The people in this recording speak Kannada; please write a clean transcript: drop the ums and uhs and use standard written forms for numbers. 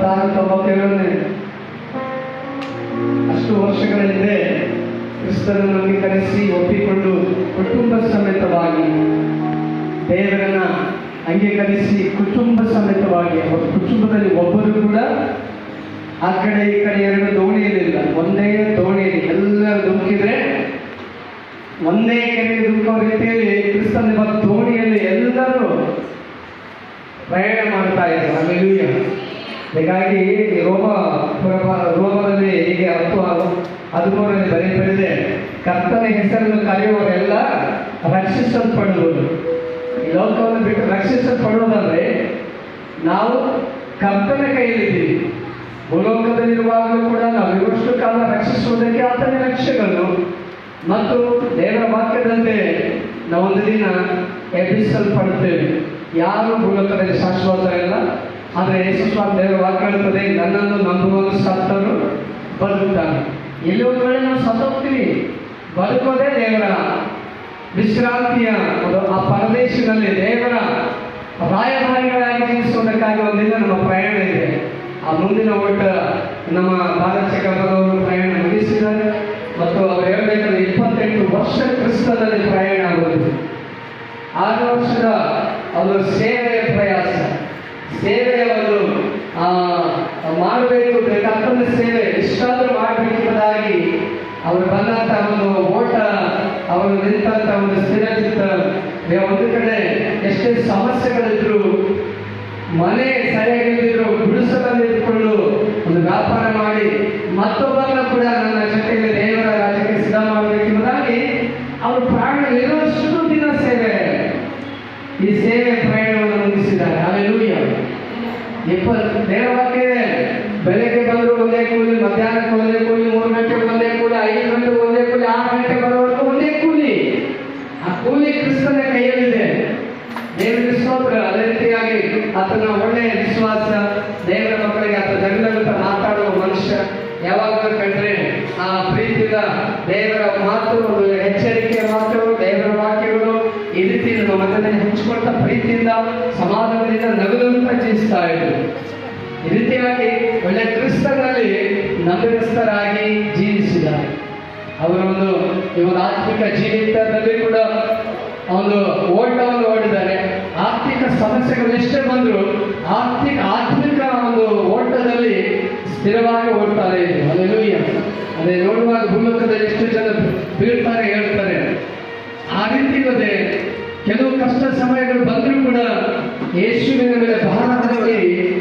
1997 ಅಷ್ಟು ವರ್ಷಗಳ ಹಿಂದೆ ಕ್ರಿಸ್ತರನ್ನು ಅಂಗೀಕರಿಸಿ ಒಪ್ಪಿಕೊಂಡು ಕುಟುಂಬ ಸಮೇತವಾಗಿ ದೇವರನ್ನ ಅಂಗೀಕರಿಸಿ ಕುಟುಂಬ ಸಮೇತವಾಗಿ ಕುಟುಂಬದಲ್ಲಿ ಒಬ್ಬರು ಕೂಡ ಆ ಕಡೆ ಈ ಕಡೆ ಎರಡು ದೋಣಿಯಲ್ಲಿಲ್ಲ, ಒಂದೇ ದೋಣಿಯಲ್ಲಿ ಎಲ್ಲರೂ ಧುಮುಕಿದ್ರೆ ಒಂದೇ ಕಡೆ ಧುಮುಕೋ ರೀತಿಯಲ್ಲಿ ಕ್ರಿಸ್ತನ ದೋಣಿಯಲ್ಲಿ ಎಲ್ಲರೂ ಪ್ರಯಾಣ ಮಾಡ್ತಾ ಇದ್ದಾರೆ. ಹಲ್ಲೆಲೂಯಾ. ಹೀಗಾಗಿ ರೋಮದಲ್ಲಿ ಹೀಗೆ 10:13 ಬರೆಯಲ್ಪಟ್ಟಿದೆ, ಕರ್ತನ ಹೆಸರನ್ನು ಕರೆಯುವವರೆಲ್ಲ ರಕ್ಷಿಸಲ್ಪಡುವುದು. ಈ ಲೋಕವನ್ನು ಬಿಟ್ಟು ರಕ್ಷಿಸಲ್ಪಡುವುದಂದ್ರೆ ನಾವು ಕರ್ತನ ಕೈಯಲ್ಲಿದ್ದೀವಿ. ಭೂಲೋಕದಲ್ಲಿರುವಾಗಲೂ ಕೂಡ ನಾವು ಇವಷ್ಟು ಕಾಲ ರಕ್ಷಿಸುವುದಕ್ಕೆ ಆತನ ರಕ್ಷೆಗಳು ಮತ್ತು ದೇವರ ವಾಕ್ಯದಂತೆ ನಾವೊಂದು ದಿನ ಎಬ್ಬಿಸಲ್ಪಡುತ್ತೇವೆ. ಯಾರು ಭೂಲೋಕದಲ್ಲಿ ಶಾಶ್ವತ ಇಲ್ಲ, ಆದರೆ ಯೇಸು ಸ್ವಾಮಿ ದೇವರ ವಾಕ್ಯ ಹೇಳುತ್ತದೆ, ನನ್ನನ್ನು ನಂಬುವನು ಸತ್ತರು ಬದುಕ್ತಾನೆ. ಇಲ್ಲಿ ಒಂದು ವೇಳೆ ನಾವು ಸತ್ತೋಗ್ತೀವಿ, ಬದುಕೋದೇ ದೇವರ ವಿಶ್ರಾಂತಿಯ ಆ ಪರದೇಶದಲ್ಲಿ ದೇವರ ರಾಯಭಾರಿಗಳಾಗಿ ಜೀವಿಸುವುದಕ್ಕಾಗಿ ಒಂದಿನ ನಮ್ಮ ಪ್ರಯಾಣ ಇದೆ. ಆ ಮುಂದಿನ ಓಟ ನಮ್ಮ ಭಾರತ ಚಕ್ರವರ್ತಿಯವರು ಪ್ರಯಾಣ ಮುಗಿಸಿದ್ದಾರೆ ಮತ್ತು ಅವರು ಹೇಳಬೇಕಾದ್ರೆ 28 ವರ್ಷ ಕ್ರಿಸ್ತನಲ್ಲಿ ಪ್ರಯಾಣ ಆಗುವುದು. 6 ವರ್ಷದ ಒಂದು ಸೇವೆಯ ಪ್ರಯಾಸ, ಸೇವೆಯ ಒಂದು ಮಾಡಬೇಕು, ಕರ್ತನ ಸೇವೆ ಇಷ್ಟಾದರೂ ಮಾಡಬೇಕೆಂಬುದಾಗಿ ಅವರು ಬಂದಂಥ ಒಂದು ಓಟ, ಅವರು ನಿಂತಂಥ ಒಂದು ಸ್ಥಿರಚಿತ್ತ. ಒಂದು ಕಡೆ ಎಷ್ಟೇ ಸಮಸ್ಯೆಗಳಿದ್ರು, ಮನೆ ಸರಿಯಾಗಿದ್ದರು, ಗುಡಿಸಲಲ್ಲಿ ಇದ್ದುಕೊಂಡು ಒಂದು ವ್ಯಾಪಾರ ಮಾಡಿ ಮತ್ತೊಬ್ಬರನ್ನ ಕೂಡ ನನ್ನ ಜೊತೆಯಲ್ಲಿ ದೇವರ ರಾಜ್ಯಕ್ಕೆ ಸಿದ್ಧ ಮಾಡಬೇಕೆಂಬುದಾಗಿ ಅವರು ಪ್ರಾಣ ಇರುವಷ್ಟು ದಿನ ಸೇವೆ, ಈ ಸೇವೆ ಪ್ರಯಾಣವನ್ನು ಮುಗಿಸಿದ್ದಾರೆ. ಹಲ್ಲೆಲೂಯಾ. ದೇವರ ವಾಕ್ಯ ಬೆಳಗ್ಗೆ ಬಂದರೂ ಒಂದೇ ಕೂಲಿ, ಮಧ್ಯಾಹ್ನಕ್ಕೆ ಒಂದೇ ಕೂಲಿ, 3 ಗಂಟೆಗೆ ಒಂದೇ ಕೂಲಿ, 5 ಗಂಟೆಗೆ ಒಂದೇ ಕೂಲಿ, 6 ಗಂಟೆಗೆ ಬರೋವರೆಗೂ ಒಂದೇ ಕೂಲಿ. ಆ ಕೂಲಿ ಕ್ರಿಸ್ತನ ಕೈಯಲ್ಲಿದೆ. ದೇವರಿಗೆ ಸ್ತೋತ್ರ. ಅದೇ ರೀತಿಯಾಗಿ ಆತನ ಒಳ್ಳೆಯ ವಿಶ್ವಾಸ, ದೇವರ ಮಕ್ಕಳಿಗೆ ಆತ ಜಗಳಂತ ಮಾತಾಡುವ ಮನುಷ್ಯ. ಯಾವಾಗಲೂ ಕಂಡ್ರೆ ಆ ಪ್ರೀತಿಯಿಂದ ದೇವರ ಮಾತು, ಒಂದು ಎಚ್ಚರಿಕೆಯ ಮಾತು, ದೇವರ ವಾಕ್ಯಗಳು ಈ ರೀತಿ ನಮ್ಮ ಮನದಲ್ಲಿ ಹಂಚಿಕೊಳ್ತಾ ಪ್ರೀತಿಯಿಂದ ಸಮಾಧಾನದಿಂದ ನಗುದಂತ ಜೀವಿಸ್ತಾ ಇದ್ರು. ಈ ರೀತಿಯಾಗಿ ಒಳ್ಳೆ ಕ್ರಿಸ್ತನಲ್ಲಿ ನಂಬಿಕಸ್ಥರಾಗಿ ಜೀವಿಸಿದ್ದಾರೆ. ಅವರೊಂದು ಈ ಒಂದು ಆತ್ಮಿಕ ಜೀವಿತದಲ್ಲಿ ಕೂಡ ಒಂದು ಓಟವನ್ನು ಓಡಿದ್ದಾರೆ. ಆರ್ಥಿಕ ಸಮಸ್ಯೆಗಳು ಎಷ್ಟೇ ಬಂದರೂ ಆತ್ಮಿಕ ಒಂದು ಓಟದಲ್ಲಿ ಸ್ಥಿರವಾಗಿ ಓಡ್ತಾರೆ ಇದ್ರು. ಹಲ್ಲೆಲೂಯಾ. ಅದೇ ನೋಡುವಾಗ ಭೂಲೋಕದಲ್ಲಿ ಎಷ್ಟು ಜನ ಬೀಳ್ತಾರೆ ಹೇಳ್ತಾರೆ. ಆ ರೀತಿ ಇಲ್ಲದೆ ಕೆಲವು ಕಷ್ಟ ಸಮಯಗಳು ಬಂದರೂ ಕೂಡ ಯೇಸುವಿನ ಮೇಲೆ ಬಹಳ